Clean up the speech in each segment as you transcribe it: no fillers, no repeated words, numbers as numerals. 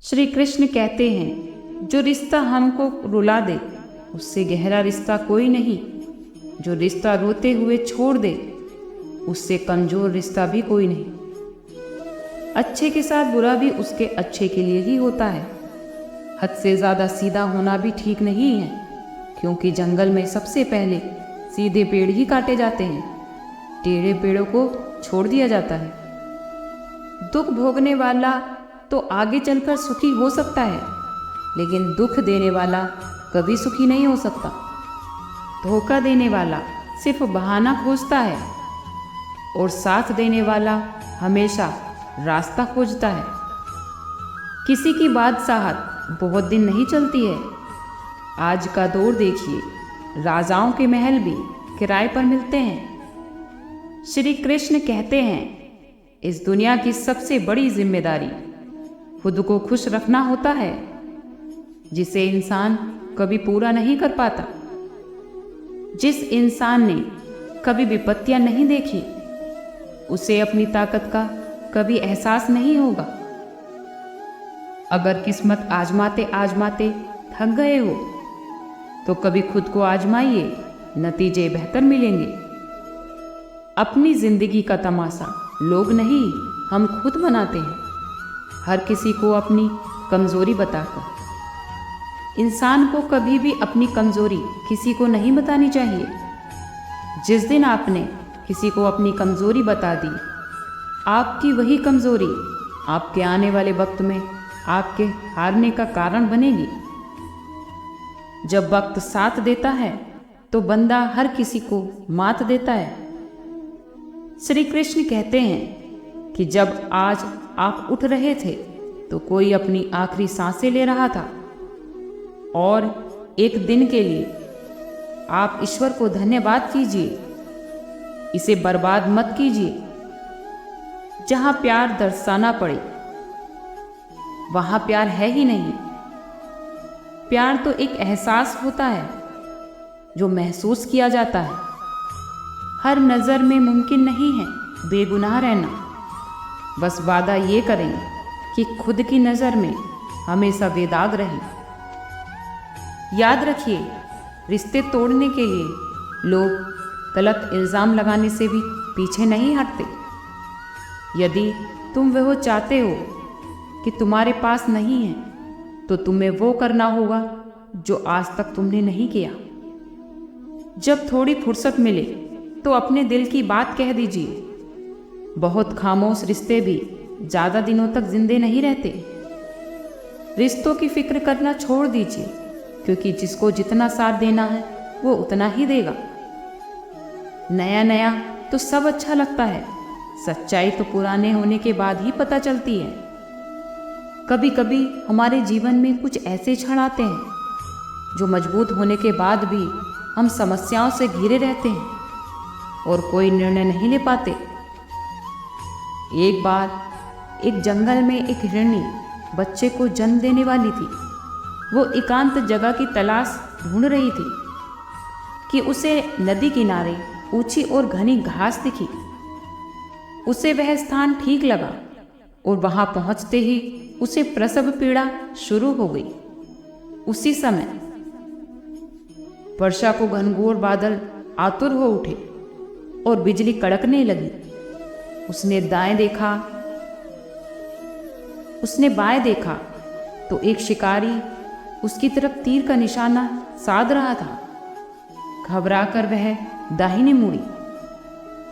श्री कृष्ण कहते हैं, जो रिश्ता हमको रुला दे उससे गहरा रिश्ता कोई नहीं। जो रिश्ता रोते हुए छोड़ दे उससे कमजोर रिश्ता भी कोई नहीं। अच्छे के साथ बुरा भी उसके अच्छे के लिए ही होता है। हद से ज़्यादा सीधा होना भी ठीक नहीं है, क्योंकि जंगल में सबसे पहले सीधे पेड़ ही काटे जाते हैं, टेढ़े पेड़ों को छोड़ दिया जाता है। दुख भोगने वाला तो आगे चलकर सुखी हो सकता है, लेकिन दुख देने वाला कभी सुखी नहीं हो सकता। धोखा देने वाला सिर्फ बहाना खोजता है और साथ देने वाला हमेशा रास्ता खोजता है। किसी की बादशाहत बहुत दिन नहीं चलती है। आज का दौर देखिए, राजाओं के महल भी किराए पर मिलते हैं। श्री कृष्ण कहते हैं, इस दुनिया की सबसे बड़ी जिम्मेदारी खुद को खुश रखना होता है, जिसे इंसान कभी पूरा नहीं कर पाता। जिस इंसान ने कभी विपत्तियां नहीं देखी उसे अपनी ताकत का कभी एहसास नहीं होगा। अगर किस्मत आजमाते आजमाते थक गए हो तो कभी खुद को आजमाइए, नतीजे बेहतर मिलेंगे। अपनी जिंदगी का तमाशा लोग नहीं, हम खुद बनाते हैं, हर किसी को अपनी कमजोरी बताकर। इंसान को कभी भी अपनी कमजोरी किसी को नहीं बतानी चाहिए। जिस दिन आपने किसी को अपनी कमजोरी बता दी, आपकी वही कमजोरी आपके आने वाले वक्त में आपके हारने का कारण बनेगी। जब वक्त साथ देता है तो बंदा हर किसी को मात देता है। श्री कृष्ण कहते हैं कि जब आज आप उठ रहे थे तो कोई अपनी आखिरी सांसें ले रहा था, और एक दिन के लिए आप ईश्वर को धन्यवाद कीजिए। इसे बर्बाद मत कीजिए। जहां प्यार दर्शाना पड़े वहां प्यार है ही नहीं। प्यार तो एक एहसास होता है जो महसूस किया जाता है। हर नज़र में मुमकिन नहीं है बेगुनाह रहना। बस वादा ये करें कि खुद की नज़र में हमेशा बेदाग रहें। याद रखिए, रिश्ते तोड़ने के लिए लोग गलत इल्ज़ाम लगाने से भी पीछे नहीं हटते। यदि तुम वह चाहते हो कि तुम्हारे पास नहीं है, तो तुम्हें वो करना होगा जो आज तक तुमने नहीं किया। जब थोड़ी फुर्सत मिले तो अपने दिल की बात कह दीजिए। बहुत खामोश रिश्ते भी ज़्यादा दिनों तक जिंदे नहीं रहते। रिश्तों की फिक्र करना छोड़ दीजिए, क्योंकि जिसको जितना साथ देना है वो उतना ही देगा। नया नया तो सब अच्छा लगता है, सच्चाई तो पुराने होने के बाद ही पता चलती है। कभी कभी हमारे जीवन में कुछ ऐसे क्षण आते हैं जो मजबूत होने के बाद भी हम समस्याओं से घिरे रहते हैं और कोई निर्णय नहीं ले पाते। एक बार एक जंगल में एक हिरनी बच्चे को जन्म देने वाली थी। वो एकांत जगह की तलाश ढूंढ रही थी कि उसे नदी किनारे ऊंची और घनी घास दिखी। उसे वह स्थान ठीक लगा और वहां पहुंचते ही उसे प्रसव पीड़ा शुरू हो गई। उसी समय वर्षा को घनघोर बादल आतुर हो उठे और बिजली कड़कने लगी। उसने बाएं देखा तो एक शिकारी उसकी तरफ तीर का निशाना साध रहा था। घबराकर वह दाहिने मुड़ी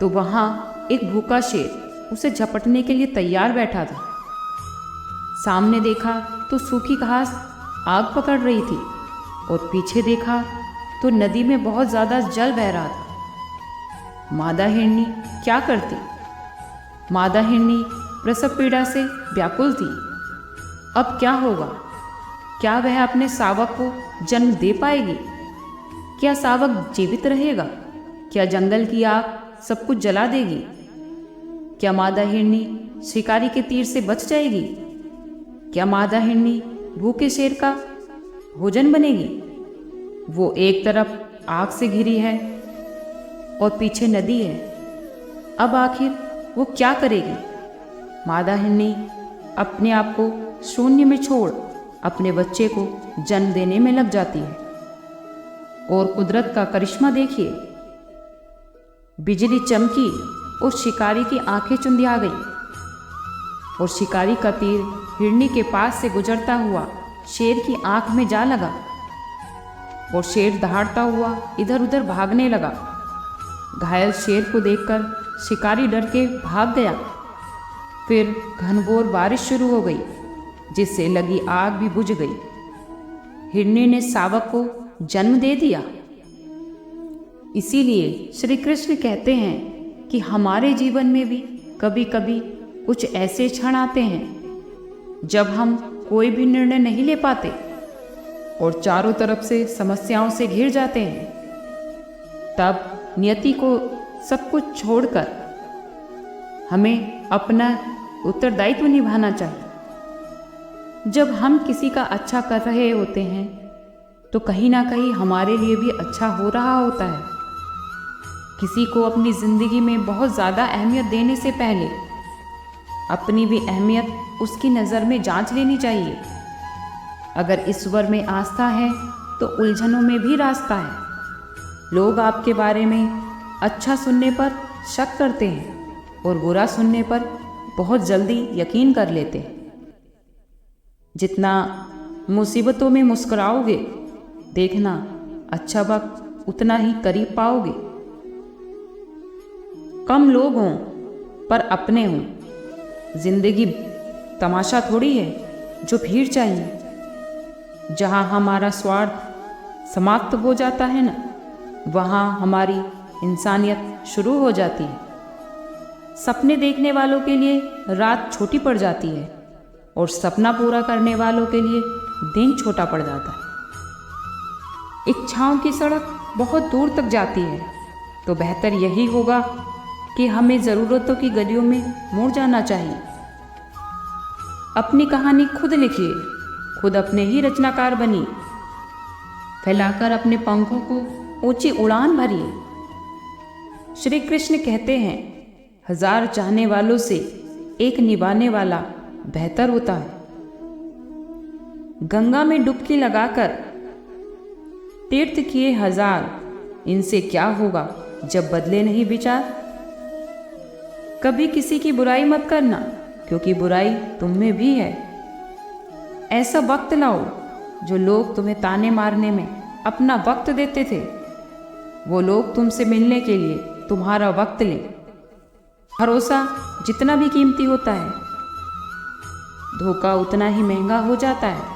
तो वहां एक भूखा शेर उसे झपटने के लिए तैयार बैठा था। सामने देखा तो सूखी घास आग पकड़ रही थी और पीछे देखा तो नदी में बहुत ज़्यादा जल बह रहा था। मादा हिरनी क्या करती? मादा हिरनी प्रसव पीड़ा से व्याकुल थी। अब क्या होगा? क्या वह अपने शावक को जन्म दे पाएगी? क्या शावक जीवित रहेगा? क्या जंगल की आग सब कुछ जला देगी? क्या मादा हिरनी शिकारी के तीर से बच जाएगी? क्या मादा हिरनी भूखे शेर का भोजन बनेगी? वो एक तरफ आग से घिरी है और पीछे नदी है। अब आखिर वो क्या करेगी? मादा हिरनी अपने आप को शून्य में छोड़ अपने बच्चे को जन्म देने में लग जाती है। और कुदरत का करिश्मा देखिए, बिजली चमकी और शिकारी की आंखें चुंधिया गई और शिकारी का तीर हिरनी के पास से गुजरता हुआ शेर की आंख में जा लगा और शेर दहाड़ता हुआ इधर उधर भागने लगा। घायल शेर को देखकर शिकारी डर के भाग गया। फिर घनघोर बारिश शुरू हो गई, जिससे लगी आग भी बुझ गई। हिरनी ने शावक को जन्म दे दिया। इसीलिए श्री कृष्ण कहते हैं कि हमारे जीवन में भी कभी कभी कुछ ऐसे क्षण आते हैं जब हम कोई भी निर्णय नहीं ले पाते और चारों तरफ से समस्याओं से घिर जाते हैं। तब नियति को सब कुछ छोड़कर हमें अपना उत्तरदायित्व निभाना चाहिए। जब हम किसी का अच्छा कर रहे होते हैं तो कहीं ना कहीं हमारे लिए भी अच्छा हो रहा होता है। किसी को अपनी ज़िंदगी में बहुत ज़्यादा अहमियत देने से पहले अपनी भी अहमियत उसकी नज़र में जांच लेनी चाहिए। अगर ईश्वर में आस्था है तो उलझनों में भी रास्ता है। लोग आपके बारे में अच्छा सुनने पर शक करते हैं और बुरा सुनने पर बहुत जल्दी यकीन कर लेते हैं। जितना मुसीबतों में मुस्कुराओगे, देखना अच्छा वक्त उतना ही करीब पाओगे। कम लोग हों पर अपने हों। जिंदगी तमाशा थोड़ी है जो भीड़ चाहिए। जहाँ हमारा स्वार्थ समाप्त हो जाता है ना, वहाँ हमारी इंसानियत शुरू हो जाती है। सपने देखने वालों के लिए रात छोटी पड़ जाती है और सपना पूरा करने वालों के लिए दिन छोटा पड़ जाता है। इच्छाओं की सड़क बहुत दूर तक जाती है, तो बेहतर यही होगा कि हमें ज़रूरतों की गलियों में मुड़ जाना चाहिए। अपनी कहानी खुद लिखिए, खुद अपने ही रचनाकार बनिए। फैलाकर अपने पंखों को ऊंची उड़ान भरिए। श्री कृष्ण कहते हैं, 1000 चाहने वालों से एक निभाने वाला बेहतर होता है। गंगा में डुबकी लगाकर तीर्थ किए 1000, इनसे क्या होगा जब बदले नहीं विचार। कभी किसी की बुराई मत करना, क्योंकि बुराई तुम में भी है। ऐसा वक्त लाओ जो लोग तुम्हें ताने मारने में अपना वक्त देते थे, वो लोग तुमसे मिलने के लिए तुम्हारा वक्त लें। भरोसा जितना भी कीमती होता है, धोखा उतना ही महंगा हो जाता है।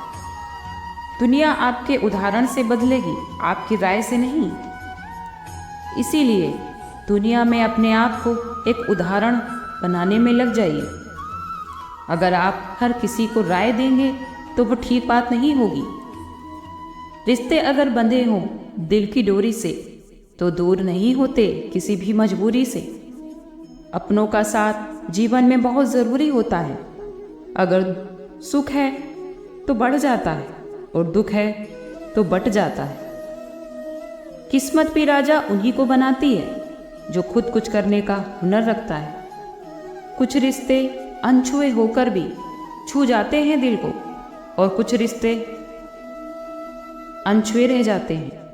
दुनिया आपके उदाहरण से बदलेगी, आपकी राय से नहीं। इसीलिए दुनिया में अपने आप को एक उदाहरण बनाने में लग जाइए। अगर आप हर किसी को राय देंगे तो वो ठीक बात नहीं होगी। रिश्ते अगर बंधे हों दिल की डोरी से, तो दूर नहीं होते किसी भी मजबूरी से। अपनों का साथ जीवन में बहुत ज़रूरी होता है। अगर सुख है तो बढ़ जाता है और दुख है तो बट जाता है। किस्मत भी राजा उन्हीं को बनाती है जो खुद कुछ करने का हुनर रखता है। कुछ रिश्ते अनछुए होकर भी छू जाते हैं दिल को, और कुछ रिश्ते अनछुए रह जाते हैं।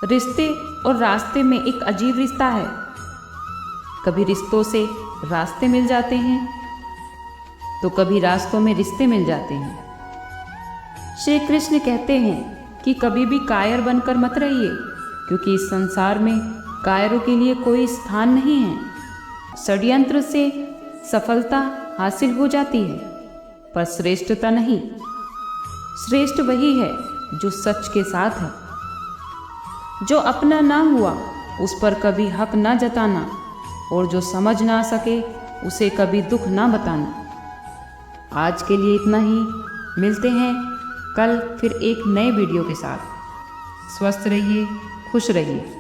रिश्ते और रास्ते में एक अजीब रिश्ता है। कभी रिश्तों से रास्ते मिल जाते हैं तो कभी रास्तों में रिश्ते मिल जाते हैं। श्री कृष्ण कहते हैं कि कभी भी कायर बनकर मत रहिए, क्योंकि इस संसार में कायरों के लिए कोई स्थान नहीं है। षड्यंत्र से सफलता हासिल हो जाती है, पर श्रेष्ठता नहीं। श्रेष्ठ वही है जो सच के साथ है। जो अपना ना हुआ उस पर कभी हक ना जताना, और जो समझ ना सके उसे कभी दुख ना बताना। आज के लिए इतना ही। मिलते हैं कल फिर एक नए वीडियो के साथ। स्वस्थ रहिए, खुश रहिए।